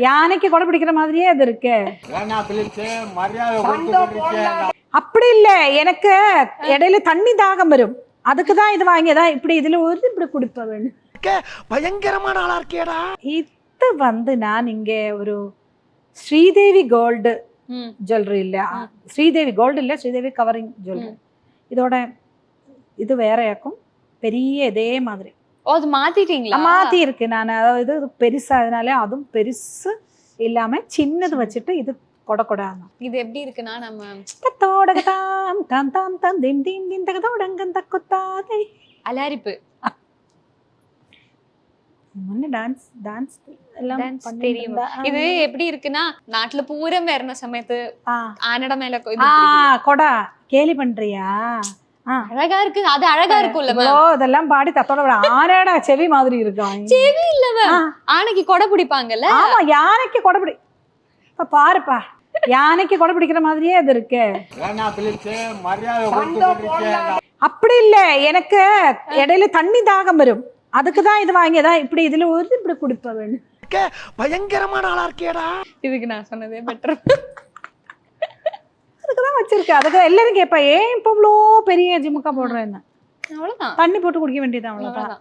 யானைக்கு கொடை பிடிக்கிற மாதிரியே அது இருக்கு. அப்படி இல்ல, எனக்கு இடையில தண்ணி தாகம் வரும், அதுக்குதான் இது வாங்கியதான். இப்படி இதுல ஒரு இப்படி குடிப்ப வேணும். பயங்கரமான ஆளா இருக்கேடா. இது வந்து நான் இங்க ஒரு ஸ்ரீதேவி கோல்டு ஜுவல்லரி இல்ல, ஸ்ரீதேவி கோல்டு இல்ல, ஸ்ரீதேவி கவரிங் ஜுவல்லரி. இதோட இது வேறையாக்கும், பெரிய இதே மாதிரி. ஓ, அது மாத்திட்டீங்களா? மாத்தி இருக்கு நான். அதாவது இது பெருசா, அதனால அதுவும் பெருசு இல்லாம சின்னது வச்சுட்டு இது கொட கொடாங்க. இது எப்படி இருக்குன்னா, நம்ம தத்தோடகதாம் தாம் தாம் தாம் திம் திம் திம் தகதோடங்கன் தக்குத்தாதே அலாரிப்பு முன்ன டான்ஸ் எல்லாம் டான்ஸ் பண்ணிட்டு தெரியும். இருந்தா. இது எப்படி இருக்குன்னா, നാട്ടില് പൂരം വരുന്ന സമയത്ത് ஆ. ആനയുടെ മേലെ கொடா கேலி பண்றியா? அழகா இருக்கு, அது அழகா இருக்கும்ல. இவ்வளோ இதெல்லாம் பாடி தத்தோட விட ஆனேடா செவி மாதிரி இருக்கான். செவி இல்ல மேம், ஆனைக்கு கொடை பிடிப்பாங்கல்ல. ஆமா, யானைக்கு கொடை பிடி. இப்ப பாருப்பா, யானைக்கு கொடை பிடிக்கிற மாதிரியே அது இருக்கு. அப்படி இல்ல, எனக்கு இடையில தண்ணி தாகம் வரும், அதுக்குதான் இது வாங்கியதான். இப்படி இதுல ஒரு இப்படி குடிப்ப வேணும். பயங்கரமான ஆளா இருக்கேடா. இதுக்கு நான் சொன்னதே பெட்டர். அதுக்குதான் வச்சிருக்கேன். அதுக்கு எல்லாரும் கேட்பா, ஏன் இப்ப இவ்வளோ பெரிய ஜிமுக்கா போடுறேன்னு. அவ்வளவுதான், தண்ணி போட்டு குடிக்க வேண்டியது அவ்வளவுதான்.